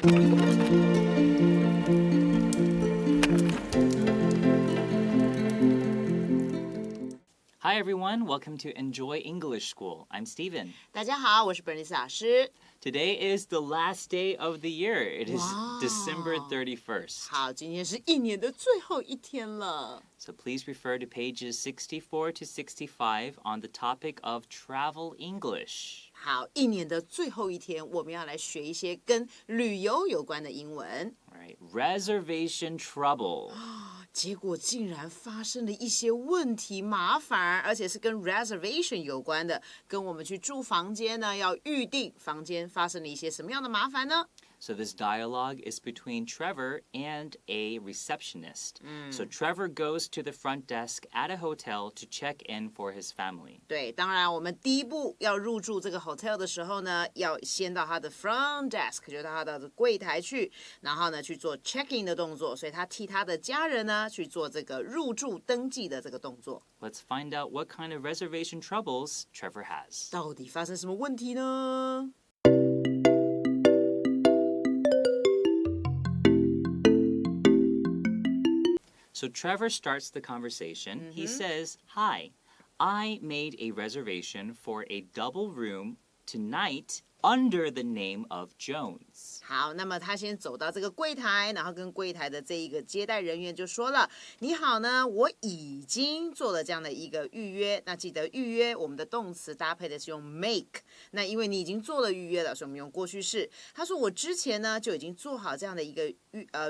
Hi everyone, welcome to Enjoy English School. I'm Steven. 大家好，我是 Bernice 老师。Today is the last day of the year. It is December 31st. 好，今天是一年的最后一天了。So please refer to pages 64 to 65 on the topic of travel English. 好，一年的最后一天，我们要来学一些跟旅游有关的英文。All right, Reservation Trouble. 结果竟然发生了一些问题麻烦，而且是跟 reservation 有关的，跟我们去住房间呢要预定房间发生了一些什么样的麻烦呢？ So this dialogue is between Trevor and a receptionist. So Trevor goes to the front desk at a hotel to check in for his family. 对，当然我们第一步要入住这个 hotel 的时候呢，要先到他的 front desk， 就到他的柜台去，然后呢去做 check in 的动作，所以他替他的家人呢去做这个入住登记的这个动作。Let's find out what kind of reservation troubles Trevor has. 到底发生什么问题呢？So Trevor starts the conversation. He says, "Hi, I made a reservation for a double room tonight under the name of Jones." 好，那么他先走到这个柜台，然后跟柜台的这一个接待人员就说了：“你好呢，我已经做了这样的一个预约。那记得预约，我们的动词搭配的是用 make。那因为你已经做了预约了，所以我们用过去式。他说我之前呢就已经做好这样的一个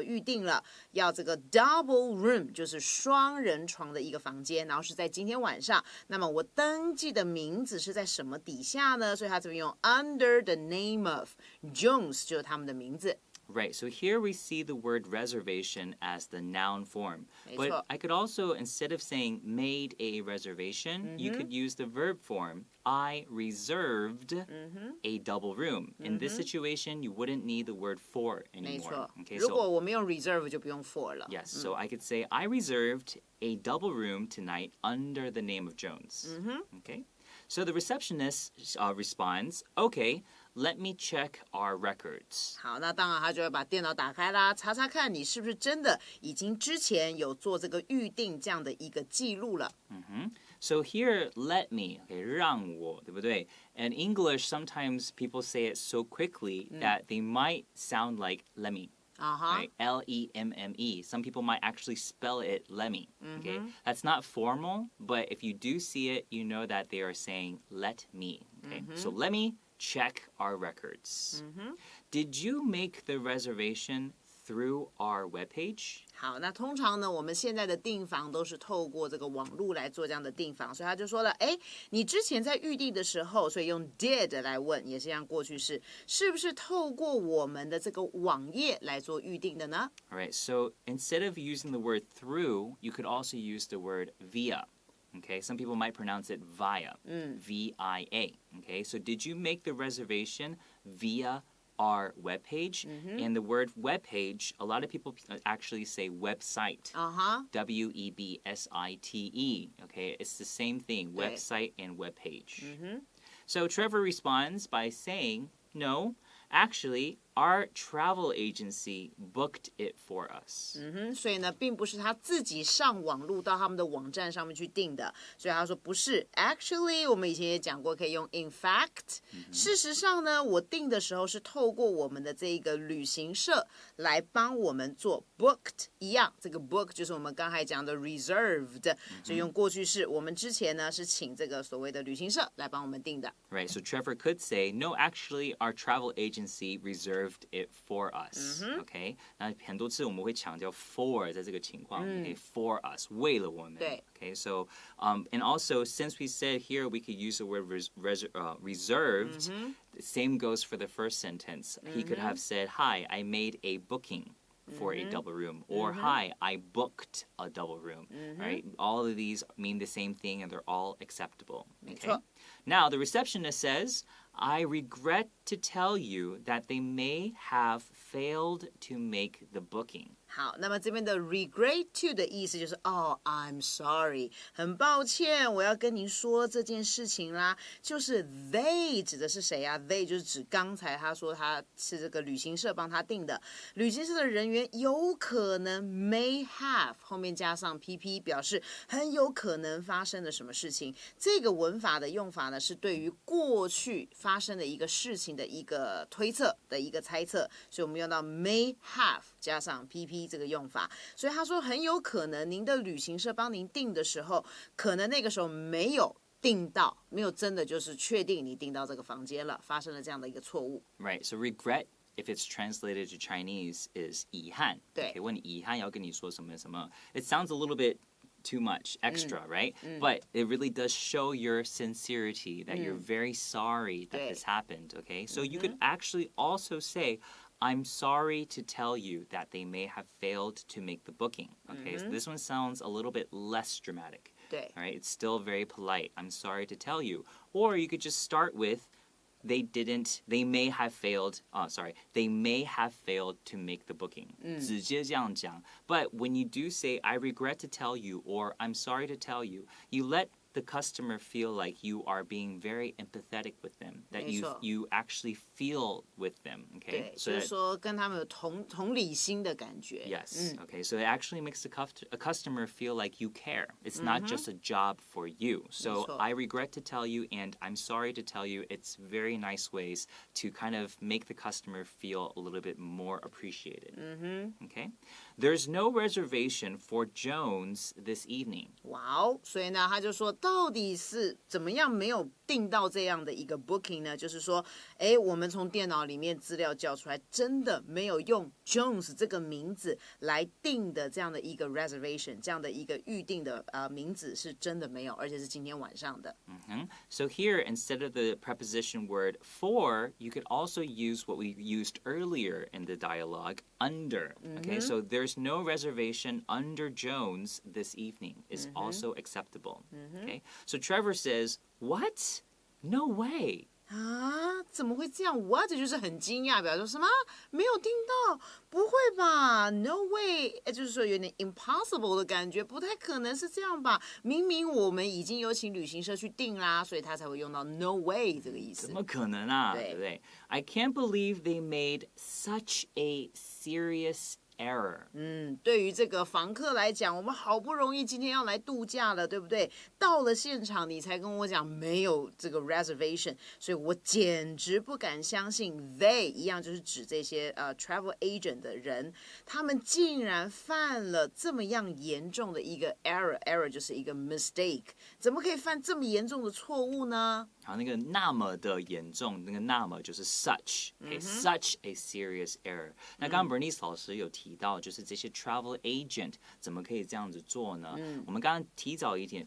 预定了，要这个 double room 就是双人床的一个房间，然后是在今天晚上。那么我登记的名字是在什么底下呢？所以他这边用 under the name of Jones 就是他们的名字。Right, so here we see the word reservation as the noun form. But I could also, instead of saying made a reservation, you could use the verb form. I reserved a double room. In this situation, you wouldn't need the word for 没 anymore. 错， Okay, 如果我们用 reserve 就不用 for 了。yes, so I could say I reserved a double room tonight under the name of Jones. Okay, so the receptionist responds, "Okay, let me check our records." 好，那当然他就会把电脑打开啦，查查看你是不是真的已经之前有做这个预定这样的一个记录了。So here, let me, okay, 让我，对不对? And English, sometimes people say it so quickly that they might sound like let me. Right? L-E-M-M-E. Some people might actually spell it lemmy. Okay, that's not formal, but if you do see it, you know that they are saying let me. Okay, so let me check our records. Did you make the reservation through our webpage? 好，那通常呢，我们现在的订房都是透过这个网络来做这样的订房，所以他就说了，哎，你之前在预定的时候，所以用 did 来问，也是一样过去式，是不是透过我们的这个網頁來做預定的呢？ All right, so instead of using the word through, you could also use the word via. Okay, some people might pronounce it via, V-I-A. Okay, so did you make the reservation via our webpage? And the word webpage, a lot of people actually say website. W-E-B-S-I-T-E. Okay, it's the same thing, website and webpage. So Trevor responds by saying, "No, actually, our travel agency booked it for us." 所以呢，并不是他自己上网路到他们的网站上面去订的，所以他说不是。Actually， 我们以前也讲过，可以用 in fact。事实上呢，我订的时候是透过我们的这个旅行社来帮我们做 booked 一样，这个 book 就是我们刚才讲的 reserved，所以用过去式。我们之前呢是请这个所谓的旅行社来帮我们订的。Right, so Trevor could say, "No, actually, our travel agency reserved it for us." Okay, 那很多次我们会强调 for 在这个情况，okay, for us 为了我们。对。Okay, so and also since we said here we could use the word reserved, the same goes for the first sentence. He could have said, "Hi, I made a booking for a double room," or "Hi, I booked a double room." Right? All of these mean the same thing and they're all acceptable. Okay. Now the receptionist says, "I regret to tell you that they may have failed to make the booking." 好，那么这边的 regret to 的意思就是I'm sorry， 很抱歉，我要跟您说这件事情啦。就是 they 指的是谁啊？ they 就是指刚才他说他是这个旅行社帮他订的，旅行社的人员有可能 may have 后面加上 pp 表示很有可能发生了什么事情。这个文法的用法呢，是对于过去发生的一个事情的一个推测的一个猜测，所以我们用到 may have 加上 pp 这个用法。所以他说很有可能您的旅行社帮您订的时候，可能那个时候没有订到，没有真的就是确定你订到这个房间了，发生了这样的一个错误。 Right, so regret if it's translated to Chinese is 遗憾。对，问你遗憾要跟你说什么什么 It sounds a little bit too much extra, right? But it really does show your sincerity that you're very sorry that this happened, okay? So you could actually also say I'm sorry to tell you that they may have failed to make the booking, okay? So this one sounds a little bit less dramatic. 对， All right, it's still very polite. I'm sorry to tell you. Or you could just start with they may have failed to make the booking. 直接这样讲. But when you do say, I regret to tell you, or I'm sorry to tell you, you let the customer feel like you are being very empathetic with them, that you actually feel with them, okay? 对，就是说跟他们有同理心的感觉。 Yes, okay, so it actually makes a customer feel like you care. It's not just a job for you. So I regret to tell you and I'm sorry to tell you, it's very nice ways to kind of make the customer feel a little bit more appreciated. Okay? There's no reservation for Jones this evening. 哇哦，所以呢，他就说到底是怎么样没有订到这样的一个 booking 呢？就是说，我们从电脑里面资料叫出来，真的没有用 Jones 这个名字来订的这样的一个 reservation， 这样的一个预定的名字是真的没有，而且是今天晚上的。So here, instead of the preposition word for, you could also use what we used earlier in the dialogue, under. Okay, so there's no reservation under Jones this evening is also acceptable. Okay, so Trevor says, what? No way. 啊，怎么会这样 ？What 就是很惊讶，表示说什么没有订到？不会吧 ？No way， 就是说有点 impossible 的感觉，不太可能是这样吧？明明我们已经有请旅行社去订啦，所以他才会用到 no way 这个意思。怎么可能啊？对不对？ I can't believe they made such a serious error. 对于这个房客来讲，我们好不容易今天要来度假了，对不对？到了现场你才跟我讲没有这个 reservation， 所以我简直不敢相信 they 一样就是指这些travel agent 的人，他们竟然犯了这么样严重的一个 error 就是一个 mistake， 怎么可以犯这么严重的错误呢？好，那个那么的严重，那个那么就是 such， such a serious error。那刚刚 Bernice 老师有提到，就是这些 travel agent 怎么可以这样子做呢？我们刚刚提早一点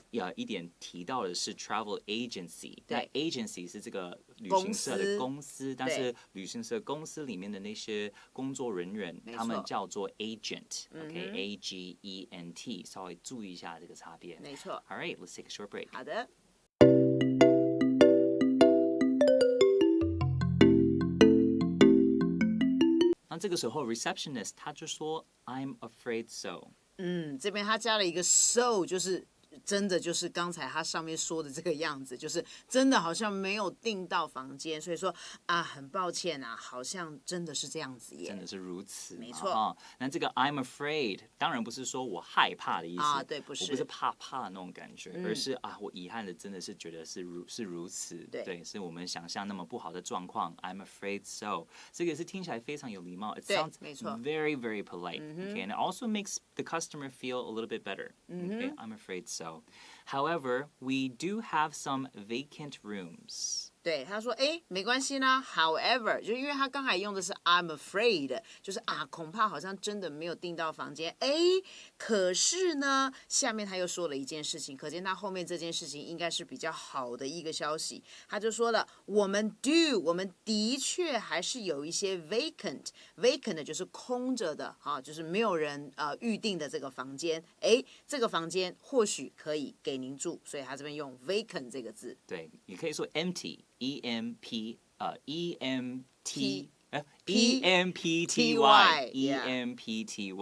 提到的是 travel agency， 那 agency 是这个旅行社的公司，但是旅行社公司里面的那些工作人员，他们叫做 agent，OK，agent，稍微注意一下这个差别。没错。All right, let's take a short break. 好的。那这个时候 receptionist 他就说 I'm afraid so。这边他加了一个 so， 就是真的就是刚才他上面说的这个样子，就是真的好像没有订到房间，所以说很抱歉啊，好像真的是这样子耶，真的是如此，没错。那这个 I'm afraid 当然不是说我害怕的意思对，不是，我不是怕那种感觉，而是我遗憾的真的是觉得是如此，对，是我们想象那么不好的状况。I'm afraid so， 这个是听起来非常有礼貌， it sounds very very polite， okay, and it also makes the customer feel a little bit better. Okay, I'm afraid so. However, we do have some vacant rooms. 对，他说没关系啦 however 就因为他刚才用的是 I'm afraid， 就是恐怕好像真的没有订到房间，可是呢下面他又说了一件事情，可见他后面这件事情应该是比较好的一个消息，他就说了我们的确还是有一些 vacant 就是空着的就是没有人预定的这个房间，这个房间或许可以给您住，所以他这边用 vacant 这个字。对，你可以说 empty， empty yeah. empty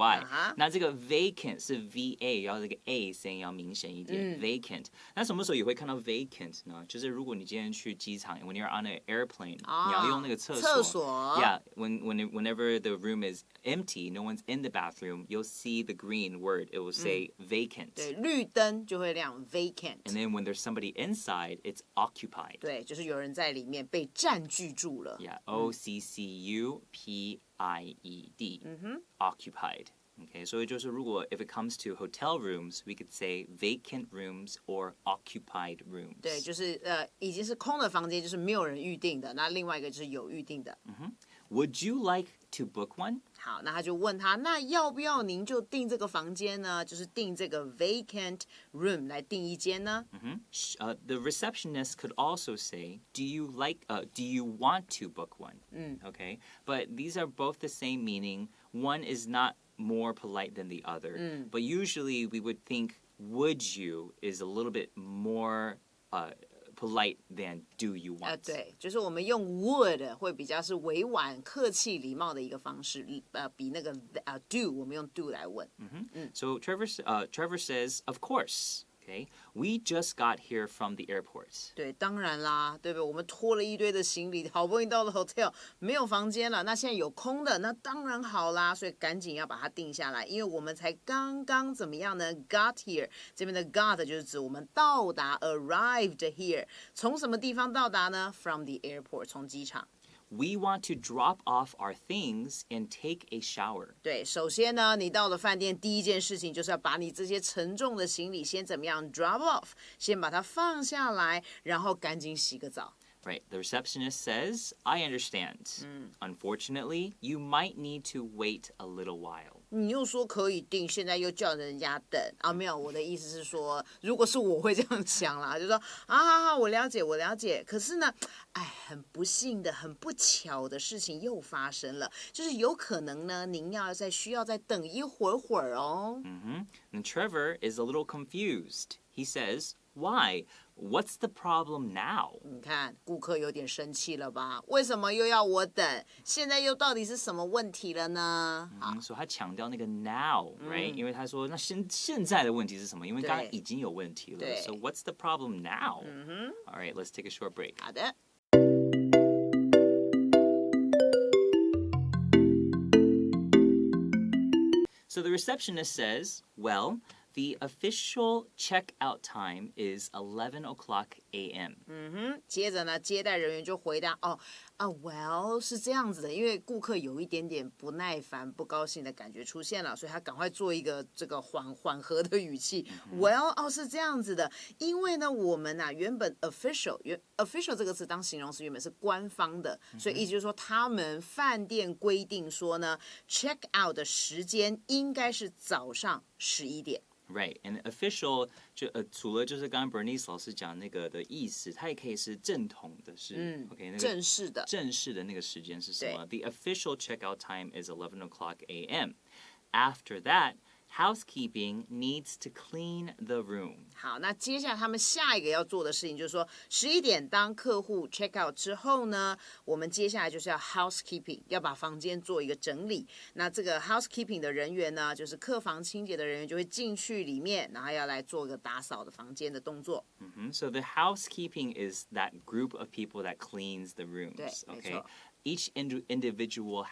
那这个 vacant 是 va 然后这个 a 声音要明显一点vacant 那什么时候也会看到 vacant 呢就是如果你今天去机场 when you're on an airplane 你要用那个厕所 yeah whenever the room is empty no one's in the bathroom you'll see the green word it will say vacant 对绿灯就会亮 vacant and then when there's somebody inside it's occupied 对就是有人在里面被占据住了 yeah occupied occupied Okay, 所以就是如果 if it comes to hotel rooms, we could say vacant rooms or occupied rooms. 对，就是已经是空的房间，就是没有人预定的。那另外一个就是有预定的。Would you like to book one? 好，那他就问他，那要不要您就订这个房间呢？就是订这个 vacant room 来订一间呢The receptionist could also say, do you want to book one? Okay, but these are both the same meaning. One is not more polite than the other. But usually we would think would you is a little bit more polite than do you want. 对，就是我们用 would 会比较是委婉、客气、礼貌的一个方式，比那个do 我们用 do 来问。So Trevor says, of course. Okay, we just got here from the airport. 对，当然啦，对不对？我们拖了一堆的行李，好不容易到了 hotel， 没有房间了，那现在有空的，那当然好啦，所以赶紧要把它定下来，因为我们才刚刚怎么样呢 ？Got here， 这边的 got 就是指我们到达 ，arrived here， 从什么地方到达呢 ？From the airport， 从机场。We want to drop off our things and take a shower. 对，首先呢，你到了饭店，第一件事情就是要把你这些沉重的行李先怎么样 drop off， 先把它放下来，然后赶紧洗个澡。Right. The receptionist says, I understand. Unfortunately, you might need to wait a little while. 你又说可以订，现在又叫人家等啊？没有，我的意思是说，如果是我会这样想啦，就说好，我了解。可是呢，很不幸的、很不巧的事情又发生了，就是有可能呢，您需要再等一会儿哦。And Trevor is a little confused. He says, Why? What's the problem now? 你看，顾客有点生气了吧？为什么又要我等？现在又到底是什么问题了呢？所以他强调那个 now, right? 因为他说那现在的问题是什么？因为刚刚已经有问题了。So what's the problem now? All right, let's take a short break. 好的。So the receptionist says, well,The official checkout time is 11 o'clock a.m. 接着呢，接待人员就回答，well 是这样子的，因为顾客有一点点不耐烦、不高兴的感觉出现了，所以他赶快做一个这个缓和的语气。Well， 是这样子的，因为呢，我们原本 official 这个词当形容词原本是官方的，所以意思就是说，他们饭店规定说呢 ，check out 的时间应该是早上11点。Right, and official 除了就是刚刚 Bernice 老师讲那个的意思，它也可以是正统的是，OK 那个正式的那个时间是什么 ？The official checkout time is 11 o'clock a.m. After that, housekeeping needs to clean the room. 好，那接下来他们下一个要做的事情就是说，11点当客户 check out 之后呢，我们接下来就是要 housekeeping， 要把房间做一个整理。那这个 housekeeping 的人员呢，就是客房清洁的人员就会进去里面，然后要来做个打扫的房间的动作。So the housekeeping is that group of people that cleans the rooms. 对， okay? 没错。Each individual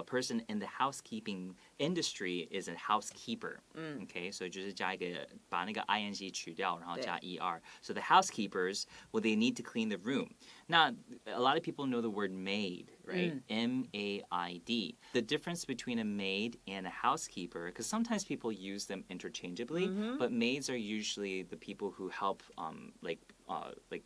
person in the housekeeping industry is a housekeeper. Okay, so 就是加一个把那个 ing 取掉，然后加 er. So the housekeepers, well, they need to clean the room. Now, a lot of people know the word maid, right? M-A-I-D. The difference between a maid and a housekeeper, because sometimes people use them interchangeably, but maids are usually the people who help, like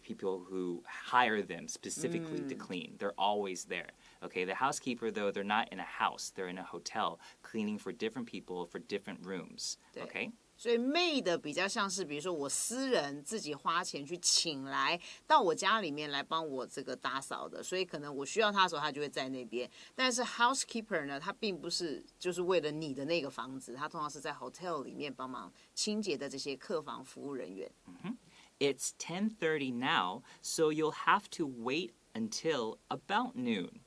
people who hire them specifically to clean. They're always there. Okay, the housekeeper, though, they're not in a house. They're in a hotel cleaning for different people for different rooms. Okay? 所以 maid 比较像是，比如说我私人自己花钱去请来到我家里面来帮我这个打扫的，所以可能我需要他的时候，他就会在那边。但是 housekeeper 呢，他并不是就是为了你的那个房子，他通常是在 hotel 里面帮忙清洁的这些客房服务人员。It's 10:30 now, so you'll have to wait until about noon.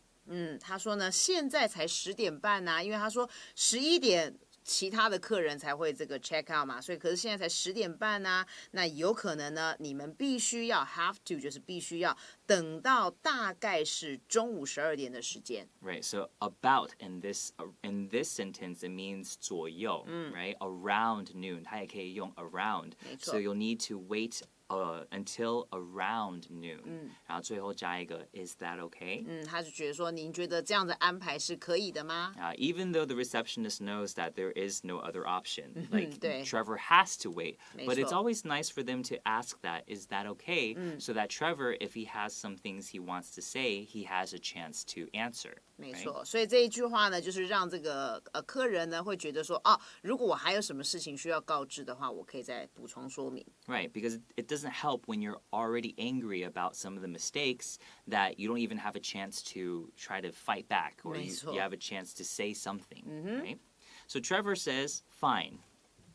他说呢，现在才10点半啊，因为他说11点。其他的客人才会这个 check out 嘛，所以可是现在才10点半啊，那有可能呢，你们必须要 have to 就是必须要等到大概是中午12点的时间。Right, so about in this sentence it means 左右right? Around noon, 它也可以用 around. 没错。So you'll need to wait.until around noon. 然后最后加一个 Is that okay? 他就觉得说，您觉得这样的安排是可以的吗？Even though the receptionist knows that there is no other option, like 对 Trevor has to wait, 没 but it's 错 always nice for them to ask that, Is that okay? So that Trevor, if he has some things he wants to say, he has a chance to answer. 没 right? 错，所以这一句话呢，就是让这个客人呢会觉得说，哦，如果我还有什么事情需要告知的话，我可以再补充说明。Right, because it doesn't help when you're already angry about some of the mistakes that you don't even have a chance to try to fight back or you have a chance to say something, right? So Trevor says, fine,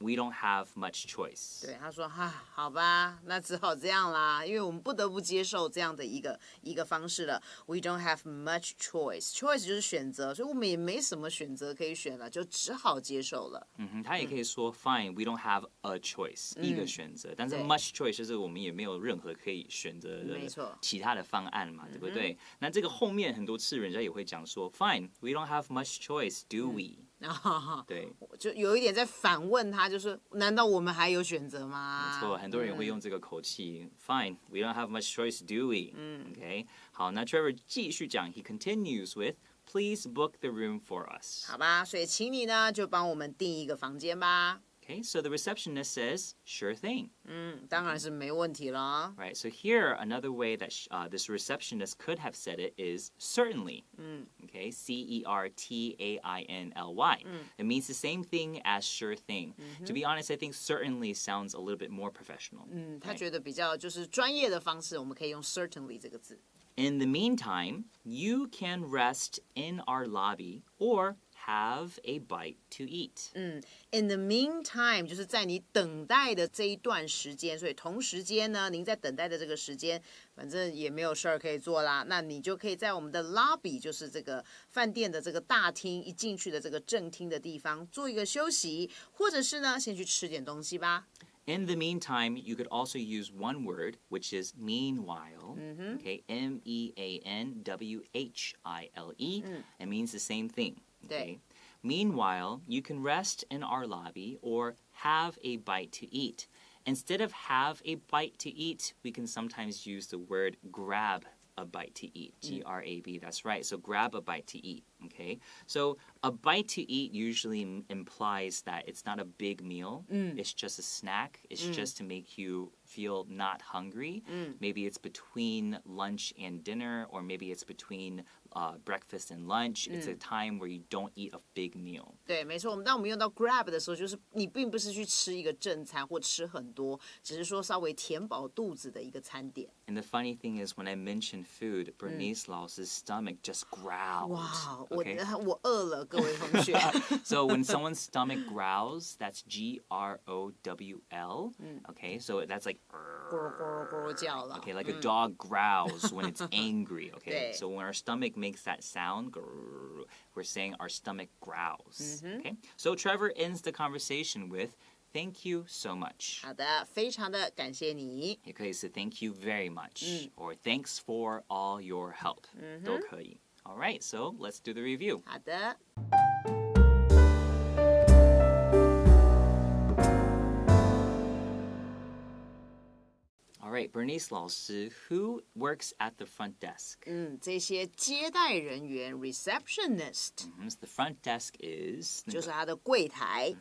we don't have much choice. 对，他说哈，好吧，那只好这样啦，因为我们不得不接受这样的一个方式了。We don't have much choice. Choice 就是选择，所以我们也没什么选择可以选了，就只好接受了。他也可以说 fine, we don't have a choice, 一个选择，但是 much choice 就是我们也没有任何可以选择的其他的方案嘛，对不对？那这个后面很多次人家也会讲说 fine, we don't have much choice, do we? 对，就有一点在反问他，就是难道我们还有选择吗？没错，很多人会用这个口气。Fine, we don't have much choice, do we? OK， 好，那 Trevor 继续讲 ，He continues with, Please book the room for us. 好吧，所以请你呢就帮我们订一个房间吧。Okay, so the receptionist says, Sure thing. 当然是没问题了。Right, so here another way that this receptionist could have said it is certainly. Okay, CERTAINLY. It means the same thing as sure thing. To be honest, I think certainly sounds a little bit more professional. 他觉得比较就是专业的方式，我们可以用 certainly 这个字。In the meantime, you can rest in our lobby or have a bite to eat. In the meantime, 就是在你等待的这一段时间，所以同时间呢，您在等待的这个时间，反正也没有事儿可以做啦，那你就可以在我们的 lobby， 就是这个饭店的这个大厅一进去的这个正厅的地方做一个休息，或者是呢，先去吃点东西吧。In the meantime, you could also use one word, which is meanwhile. Okay, MEANWHILE. It means the same thing. Okay. Meanwhile, you can rest in our lobby or have a bite to eat. Instead of have a bite to eat, we can sometimes use the word grab a bite to eat. G-R-A-B, that's right. So grab a bite to eat. Okay, so a bite to eat usually implies that it's not a big meal. It's just a snack. It's just to make you feel not hungry. Maybe it's between lunch and dinner, or maybe it's between breakfast and lunch. It's a time where you don't eat a big meal. 对，没错。当我们用到 grab 的时候，就是你并不是去吃一个正餐或吃很多，只是说稍微填饱肚子的一个餐点。And the funny thing is, when I mention food, Bernice Laus's stomach just growled. Wow. Okay? 我饿了，各位同学。So when someone's stomach growls, that's G-R-O-W-L. Okay, so that's like 叫了。 Okay, like a dog growls when it's angry. Okay, so when our stomach makes that sound, we're saying our stomach growls. Okay, so Trevor ends the conversation with, Thank you so much. 好的，非常的感谢你。也可以是 Thank you very much, or Thanks for all your help. 都可以。All right, so let's do the review. 好的。All right, Bernice 老师, who works at the front desk? 这些接待人员 receptionist， The front desk is 就是他的柜台。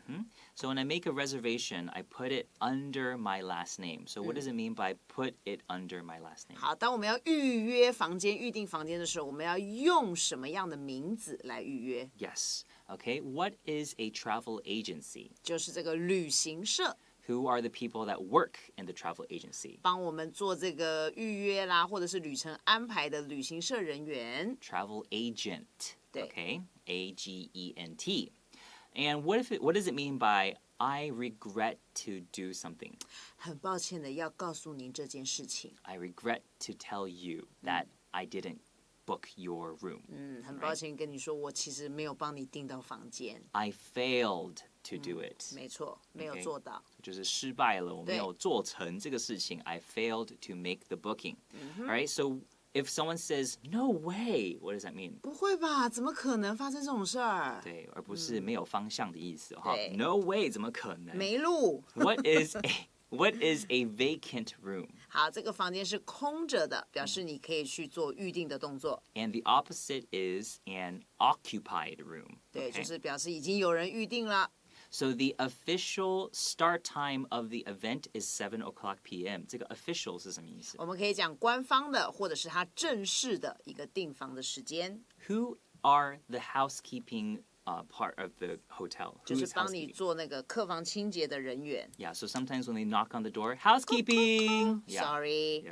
So when I make a reservation, I put it under my last name. So what does it mean by put it under my last name? 好，当我们要预约房间、预订房间的时候，我们要用什么样的名字来预约？ Yes. Okay, what is a travel agency? 就是这个旅行社。Who are the people that work in the travel agency? 帮我们做这个预约啦，或者是旅程安排的旅行社人员。Travel agent. 对。 Okay, A-G-E-N-T. And what does it mean by I regret to do something? 很抱歉的要告诉您这件事情。 I regret to tell you that I didn't book your room. 很抱歉跟你说，我其实没有帮你订到房间。I failed to do it. 没错，没有做到。就是失败了，我没有做成这个事情。I failed to make the booking. All right, so if someone says, no way, what does that mean? 不会吧？怎么可能发生这种事儿？对，而不是没有方向的意思。No way, 怎么可能？没路。What is a vacant room? 好，这个房间是空着的，表示你可以去做预定的动作。And the opposite is an occupied room. 对，就是表示已经有人预定了。So the official start time of the event is 7 o'clock p.m. 这个 official 是什么意思？我们可以讲官方的，或者是他正式的一个订房的时间。Who are the housekeeping part of the hotel? 就是帮你做那个客房清洁的人员。Yeah, so sometimes when they knock on the door, housekeeping. Sorry.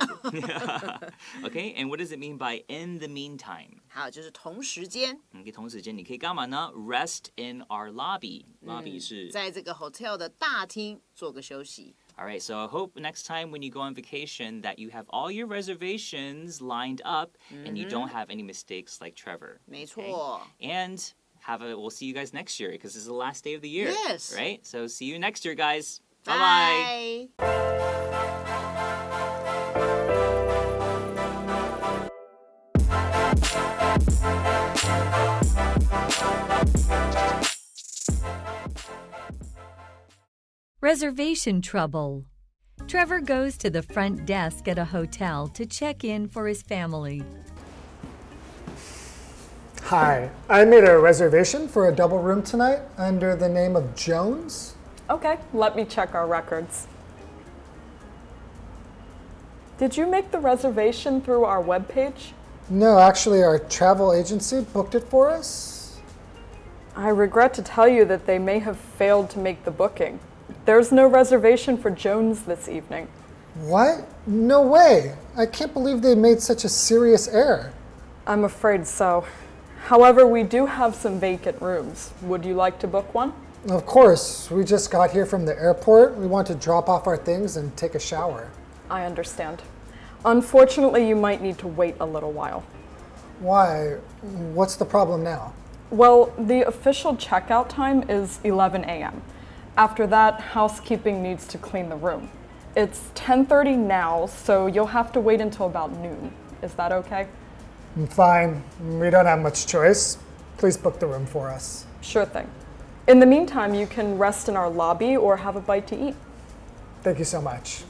Okay, and what does it mean by in the meantime? 好，就是同时间。同时间你可以干嘛呢？ Rest in our lobby. Lobby 是在这个 hotel 的大厅做个休息。All right, so I hope next time when you go on vacation that you have all your reservations lined up and you don't have any mistakes like Trevor. 没错。And we'll see you guys next year because this is the last day of the year. Yes. Right? So see you next year, guys. Bye. Reservation trouble. Trevor goes to the front desk at a hotel to check in for his family. Hi, I made a reservation for a double room tonight under the name of Jones. Okay, let me check our records. Did you make the reservation through our webpage? No, actually, our travel agency booked it for us. I regret to tell you that they may have failed to make the booking. There's no reservation for Jones this evening. What? No way. I can't believe they made such a serious error. I'm afraid so. However, we do have some vacant rooms. Would you like to book one? Of course. We just got here from the airport. We want to drop off our things and take a shower. I understand. Unfortunately, you might need to wait a little while. Why? What's the problem now? Well, the official checkout time is 11 a.m. After that, housekeeping needs to clean the room. It's 10:30 now, so you'll have to wait until about noon. Is that okay? Fine. We don't have much choice. Please book the room for us. Sure thing. In the meantime, you can rest in our lobby or have a bite to eat. Thank you so much.